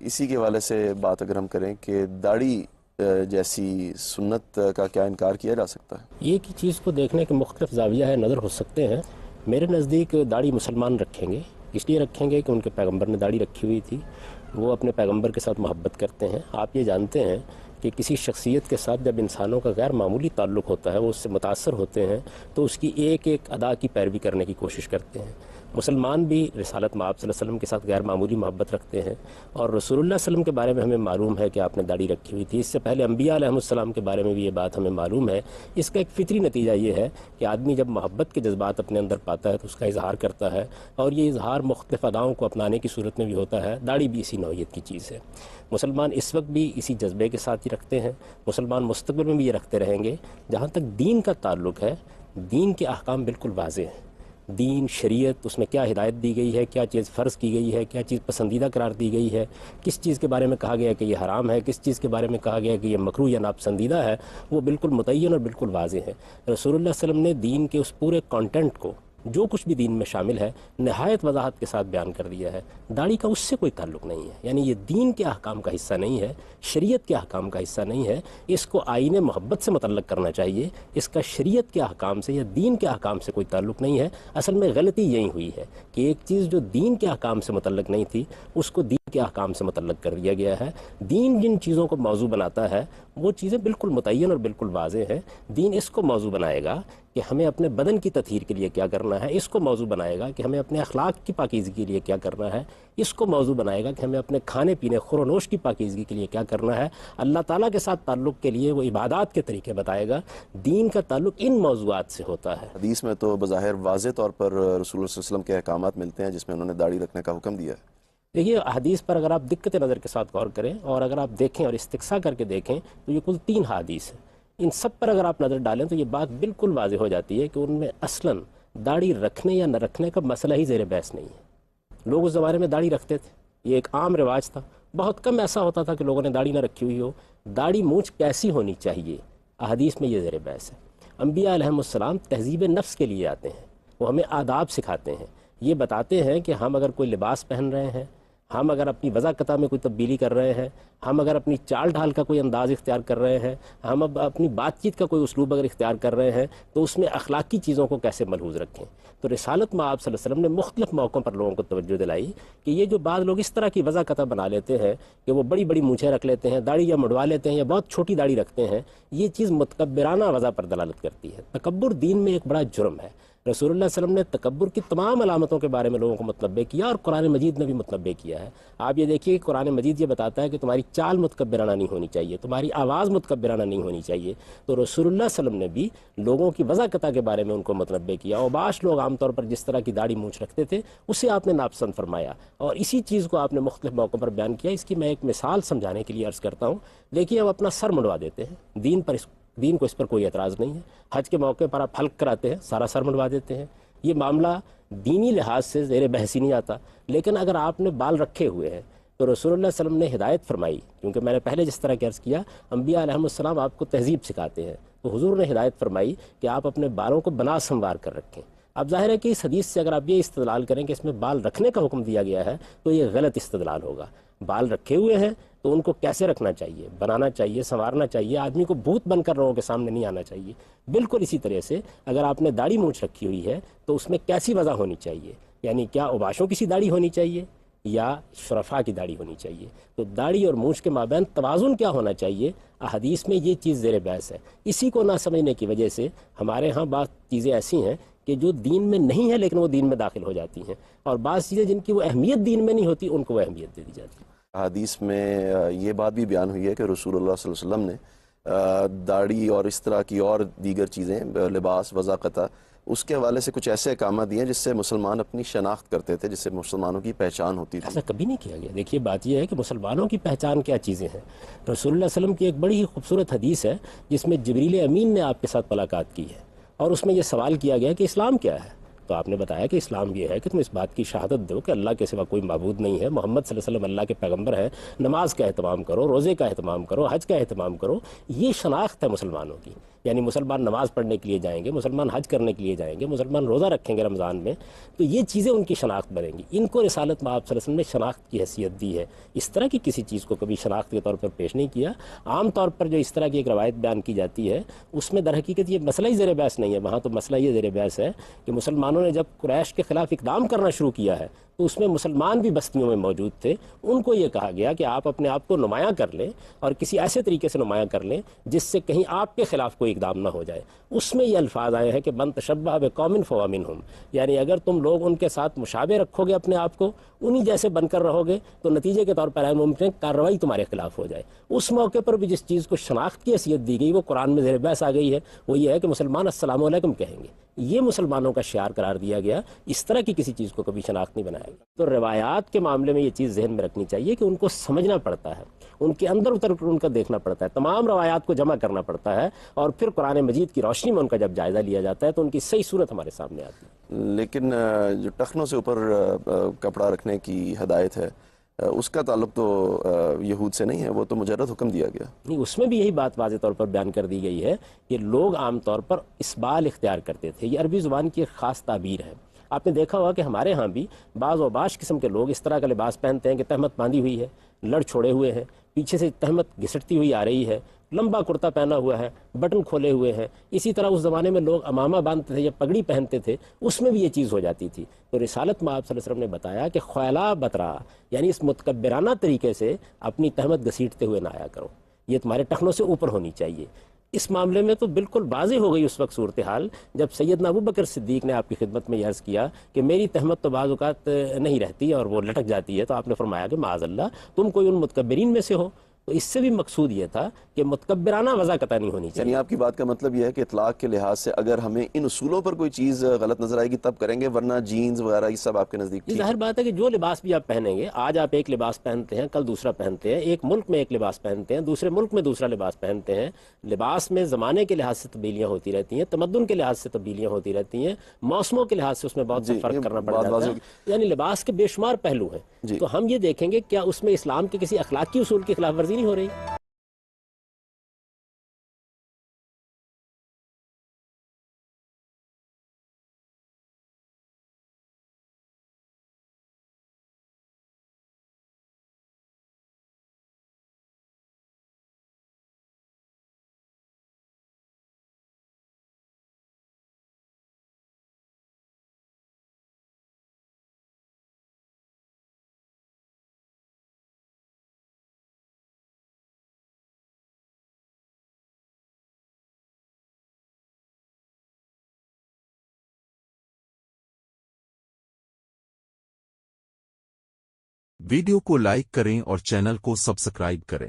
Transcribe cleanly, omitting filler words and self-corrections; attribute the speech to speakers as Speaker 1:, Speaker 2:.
Speaker 1: اسی کے حوالے سے بات اگر ہم کریں کہ داڑھی جیسی سنت کا کیا انکار کیا جا سکتا ہے؟
Speaker 2: ایک ہی چیز کو دیکھنے کے مختلف زاویہ ہے نظر ہو سکتے ہیں. میرے نزدیک داڑھی مسلمان رکھیں گے، اس لیے رکھیں گے کہ ان کے پیغمبر نے داڑھی رکھی ہوئی تھی، وہ اپنے پیغمبر کے ساتھ محبت کرتے ہیں. آپ یہ جانتے ہیں کہ کسی شخصیت کے ساتھ جب انسانوں کا غیر معمولی تعلق ہوتا ہے، وہ اس سے متاثر ہوتے ہیں تو اس کی ایک ایک ادا کی پیروی کرنے کی کوشش کرتے ہیں. مسلمان بھی رسالت مآب صلی اللہ علیہ وسلم کے ساتھ غیر معمولی محبت رکھتے ہیں، اور رسول اللہ صلی اللہ علیہ وسلم کے بارے میں ہمیں معلوم ہے کہ آپ نے داڑھی رکھی ہوئی تھی. اس سے پہلے انبیاء علیہ السلام کے بارے میں بھی یہ بات ہمیں معلوم ہے. اس کا ایک فطری نتیجہ یہ ہے کہ آدمی جب محبت کے جذبات اپنے اندر پاتا ہے تو اس کا اظہار کرتا ہے، اور یہ اظہار مختلف اداؤں کو اپنانے کی صورت میں بھی ہوتا ہے. داڑھی بھی اسی نوعیت کی چیز ہے. مسلمان اس وقت بھی اسی جذبے کے ساتھ ہی رکھتے ہیں، مسلمان مستقبل میں بھی یہ رکھتے رہیں گے. جہاں تک دین کا تعلق ہے، دین کے احکام بالکل واضح ہیں. دین، شریعت، اس میں کیا ہدایت دی گئی ہے، کیا چیز فرض کی گئی ہے، کیا چیز پسندیدہ قرار دی گئی ہے، کس چیز کے بارے میں کہا گیا کہ یہ حرام ہے، کس چیز کے بارے میں کہا گیا کہ یہ مکروہ یا ناپسندیدہ ہے، وہ بالکل متعین اور بالکل واضح ہے. رسول اللہ صلی اللہ علیہ وسلم نے دین کے اس پورے کانٹینٹ کو، جو کچھ بھی دین میں شامل ہے، نہایت وضاحت کے ساتھ بیان کر دیا ہے. داڑھی کا اس سے کوئی تعلق نہیں ہے، یعنی یہ دین کے احکام کا حصہ نہیں ہے، شریعت کے احکام کا حصہ نہیں ہے. اس کو آئین محبت سے متعلق کرنا چاہیے. اس کا شریعت کے احکام سے یا دین کے احکام سے کوئی تعلق نہیں ہے. اصل میں غلطی یہی ہوئی ہے کہ ایک چیز جو دین کے احکام سے متعلق نہیں تھی، اس کو دین کے احکام سے متعلق کر دیا گیا ہے. دین جن چیزوں کو موضوع بناتا ہے وہ چیزیں بالکل متعین اور بالکل واضح ہیں. دین اس کو موضوع بنائے گا کہ ہمیں اپنے بدن کی تطہیر کے لیے کیا کرنا ہے، اس کو موضوع بنائے گا کہ ہمیں اپنے اخلاق کی پاکیزگی کے لیے کیا کرنا ہے، اس کو موضوع بنائے گا کہ ہمیں اپنے کھانے پینے، خور و نوش کی پاکیزگی کے لیے کیا کرنا ہے. اللہ تعالیٰ کے ساتھ تعلق کے لیے وہ عبادات کے طریقے بتائے گا. دین کا تعلق ان موضوعات سے ہوتا ہے.
Speaker 1: حدیث میں تو بظاہر واضح طور پر رسول اللہ صلی اللہ علیہ وسلم کے احکامات ملتے ہیں جس میں انہوں نے داڑھی رکھنے کا حکم دیا ہے.
Speaker 2: دیکھیے، حدیث پر اگر آپ دقت نظر کے ساتھ غور کریں اور اگر آپ دیکھیں اور استقصاء کر کے دیکھیں تو یہ کل 3 حدیث ہیں. ان سب پر اگر آپ نظر ڈالیں تو یہ بات بالکل واضح ہو جاتی ہے کہ ان میں اصلاً داڑھی رکھنے یا نہ رکھنے کا مسئلہ ہی زیر بحث نہیں ہے. لوگ اس زمانے میں داڑھی رکھتے تھے، یہ ایک عام رواج تھا. بہت کم ایسا ہوتا تھا کہ لوگوں نے داڑھی نہ رکھی ہوئی ہو. داڑھی مونچھ کیسی ہونی چاہیے، احادیث میں یہ زیر بحث ہے. انبیاء علیہ السلام تہذیب نفس کے لیے آتے ہیں، وہ ہمیں آداب سکھاتے ہیں. یہ بتاتے ہیں کہ ہم اگر کوئی لباس پہن رہے ہیں، ہم اگر اپنی وضاقتہ میں کوئی تبدیلی کر رہے ہیں، ہم اگر اپنی چال ڈھال کا کوئی انداز اختیار کر رہے ہیں، ہم اب اپنی بات چیت کا کوئی اسلوب اگر اختیار کر رہے ہیں تو اس میں اخلاقی چیزوں کو کیسے ملحوظ رکھیں. تو رسالت مآب صلی اللہ علیہ وسلم نے مختلف موقعوں پر لوگوں کو توجہ دلائی کہ یہ جو بعض لوگ اس طرح کی وضاقتہ بنا لیتے ہیں کہ وہ بڑی بڑی مونچھیں رکھ لیتے ہیں، داڑھی یا مڑوا لیتے ہیں یا بہت چھوٹی داڑھی رکھتے ہیں، یہ چیز متکبرانہ وضع پر دلالت کرتی ہے. تکبر دین میں ایک بڑا جرم ہے. رسول اللہ صلی اللہ علیہ وسلم نے تکبر کی تمام علامتوں کے بارے میں لوگوں کو متنبع کیا، اور قرآن مجید نے بھی متنبع کیا ہے. آپ یہ دیکھیے کہ قرآن مجید یہ بتاتا ہے کہ تمہاری چال متکبرانہ نہیں ہونی چاہیے، تمہاری آواز متکبرانہ نہیں ہونی چاہیے. تو رسول اللہ صلی اللہ علیہ وسلم نے بھی لوگوں کی وضاقتہ کے بارے میں ان کو متنبع کیا. اوباش لوگ عام طور پر جس طرح کی داڑھی مونچھ رکھتے تھے اسے آپ نے ناپسند فرمایا، اور اسی چیز کو آپ نے مختلف موقعوں پر بیان کیا. اس کی میں ایک مثال سمجھانے کے لیے عرض کرتا ہوں. دیکھیے، ہم اپنا سر منڈوا دیتے ہیں، دین کو اس پر کوئی اعتراض نہیں ہے. حج کے موقع پر آپ حلق کراتے ہیں، سارا سر منڈوا دیتے ہیں، یہ معاملہ دینی لحاظ سے زیر بحث ہی نہیں آتا. لیکن اگر آپ نے بال رکھے ہوئے ہیں تو رسول اللہ صلی اللہ علیہ وسلم نے ہدایت فرمائی، کیونکہ میں نے پہلے جس طرح عرض کیا انبیاء علیہ السلام آپ کو تہذیب سکھاتے ہیں، تو حضور نے ہدایت فرمائی کہ آپ اپنے بالوں کو بنا سنوار کر رکھیں. اب ظاہر ہے کہ اس حدیث سے اگر آپ یہ استدلال کریں کہ اس میں بال رکھنے کا حکم دیا گیا ہے تو یہ غلط استدلال ہوگا. بال رکھے ہوئے ہیں تو ان کو کیسے رکھنا چاہیے، بنانا چاہیے، سنوارنا چاہیے. آدمی کو بھوت بن کر لوگوں کے سامنے نہیں آنا چاہیے. بالکل اسی طرح سے اگر آپ نے داڑھی مونچھ رکھی ہوئی ہے تو اس میں کیسی وضع ہونی چاہیے، یعنی کیا اوباشوں کی سی داڑھی ہونی چاہیے یا شرفا کی داڑھی ہونی چاہیے. تو داڑھی اور مونچھ کے مابین توازن کیا ہونا چاہیے، احادیث میں یہ چیز زیر بحث ہے. اسی کو نہ سمجھنے کی وجہ سے ہمارے ہاں بعض چیزیں ایسی ہیں کہ جو دین میں نہیں ہے لیکن وہ دین میں داخل ہو جاتی ہیں، اور بعض چیزیں جن کی وہ اہمیت دین میں نہیں ہوتی ان کو وہ اہمیت دے دی جاتی ہے.
Speaker 1: حدیث میں یہ بات بھی بیان ہوئی ہے کہ رسول اللہ صلی اللہ علیہ وسلم نے داڑھی اور اس طرح کی اور دیگر چیزیں، لباس، وضاقتہ، اس کے حوالے سے کچھ ایسے احکامات دیے ہیں جس سے مسلمان اپنی شناخت کرتے تھے، جس سے مسلمانوں کی پہچان ہوتی تھی.
Speaker 2: ایسا کبھی نہیں کیا گیا. دیکھیے، بات یہ ہے کہ مسلمانوں کی پہچان کیا چیزیں ہیں. رسول اللہ علیہ وسلم کی ایک بڑی ہی خوبصورت حدیث ہے جس میں جبریل امین نے آپ کے ساتھ ملاقات کی ہے، اور اس میں یہ سوال کیا گیا کہ اسلام کیا ہے. تو آپ نے بتایا کہ اسلام یہ ہے کہ تم اس بات کی شہادت دو کہ اللہ کے سوا کوئی معبود نہیں ہے، محمد صلی اللہ علیہ وسلم اللہ کے پیغمبر ہیں، نماز کا اہتمام کرو، روزے کا اہتمام کرو، حج کا اہتمام کرو. یہ شناخت ہے مسلمانوں کی. یعنی مسلمان نماز پڑھنے کے لیے جائیں گے، مسلمان حج کرنے کے لیے جائیں گے، مسلمان روزہ رکھیں گے رمضان میں، تو یہ چیزیں ان کی شناخت بنیں گی. ان کو رسالت میں آپ صلی اللہ علیہ وسلم نے شناخت کی حیثیت دی ہے. اس طرح کی کسی چیز کو کبھی شناخت کے طور پر پیش نہیں کیا. عام طور پر جو اس طرح کی ایک روایت بیان کی جاتی ہے اس میں در حقیقت یہ مسئلہ ہی زیر بحث نہیں ہے. وہاں تو مسئلہ یہ زیر بحث ہے کہ مسلمانوں نے جب قریش کے خلاف اقدام کرنا شروع کیا ہے تو اس میں مسلمان بھی بستیوں میں موجود تھے. ان کو یہ کہا گیا کہ آپ اپنے آپ کو نمایاں کر لیں اور کسی ایسے طریقے سے نمایاں کر لیں جس سے کہیں آپ کے خلاف کوئی اقدام نہ ہو جائے. اس میں یہ الفاظ آئے ہیں کہ من تشبہ بقوم فہو منہم، یعنی اگر تم لوگ ان کے ساتھ مشابہ رکھو گے اپنے آپ کو، انہی جیسے بن کر رہو گے، تو نتیجے کے طور پر ممکن ہے کارروائی تمہارے خلاف ہو جائے. اس موقع پر بھی جس چیز کو شناخت کی حیثیت دی گئی وہ قرآن میں زیر بحث آ گئی ہے، وہ یہ ہے کہ مسلمان السلام علیکم کہیں گے. یہ مسلمانوں کا شعار قرار دیا گیا. اس طرح کی کسی چیز کو کبھی شناخت نہیں بنایا گیا. تو روایات کے معاملے میں یہ چیز ذہن میں رکھنی چاہیے کہ ان کو سمجھنا پڑتا ہے، ان کے اندر اتر کر ان کا دیکھنا پڑتا ہے، تمام روایات کو جمع کرنا پڑتا ہے، اور پھر قرآن مجید کی روشنی میں ان کا جب جائزہ لیا جاتا ہے تو ان کی صحیح صورت ہمارے سامنے آتی ہے.
Speaker 1: لیکن جو ٹخنوں سے اوپر کپڑا رکھنے کی ہدایت ہے اس کا تعلق تو یہود سے نہیں ہے، وہ تو مجرد حکم دیا گیا.
Speaker 2: نہیں، اس میں بھی یہی بات واضح طور پر بیان کر دی گئی ہے کہ لوگ عام طور پر اسبال اختیار کرتے تھے. یہ عربی زبان کی ایک خاص تعبیر ہے. آپ نے دیکھا ہوگا کہ ہمارے ہاں بھی بعض اوباش قسم کے لوگ اس طرح کا لباس پہنتے ہیں کہ تہمت باندھی ہوئی ہے، لڑ چھوڑے ہوئے ہیں، پیچھے سے تہمت گھسٹتی ہوئی آ رہی ہے، لمبا کرتا پہنا ہوا ہے، بٹن کھولے ہوئے ہیں. اسی طرح اس زمانے میں لوگ امامہ باندھتے تھے یا پگڑی پہنتے تھے، اس میں بھی یہ چیز ہو جاتی تھی. تو رسالت میں آپ صلی اللہ علیہ وسلم نے بتایا کہ خیلا بترا، یعنی اس متکبرانہ طریقے سے اپنی تہمت گھسیٹتے ہوئے نہ آیا کرو، یہ تمہارے ٹخنوں سے اوپر ہونی چاہیے. اس معاملے میں تو بالکل واضح ہو گئی اس وقت صورتحال جب سیدنا ابوبکر صدیق نے آپ کی خدمت میں عرض کیا کہ میری تہمت تو بعض اوقات نہیں رہتی اور وہ لٹک جاتی ہے. تو آپ نے فرمایا کہ معاذ اللہ تم کوئی ان متکبرین میں سے ہو. تو اس سے بھی مقصود یہ تھا کہ متکبرانہ وضع قطع نہیں ہونی چاہیے.
Speaker 1: یعنی آپ کی بات کا مطلب یہ ہے کہ اطلاق کے لحاظ سے اگر ہمیں ان اصولوں پر کوئی چیز غلط نظر آئے گی تب کریں گے، ورنہ جینز وغیرہ یہ سب آپ کے نزدیک ٹھیک ہے؟
Speaker 2: ظاہر بات ہے کہ جو لباس بھی آپ پہنیں گے، آج آپ ایک لباس پہنتے ہیں، کل دوسرا پہنتے ہیں، ایک ملک میں ایک لباس پہنتے ہیں، دوسرے ملک میں دوسرا لباس پہنتے ہیں. لباس میں زمانے کے لحاظ سے تبدیلیاں ہوتی رہتی ہیں، تمدن کے لحاظ سے تبدیلیاں ہوتی رہتی ہیں، موسموں کے لحاظ سے اس میں بہت سا فرق کرنا پڑ جاتا ہے. یعنی لباس کے بے شمار پہلو ہیں. تو ہم یہ دیکھیں گے کیا اس میں اسلام کے کسی اخلاقی اصول کی خلاف ورزی نہیں ہو رہی.
Speaker 3: ویڈیو کو لائک کریں اور چینل کو سبسکرائب کریں.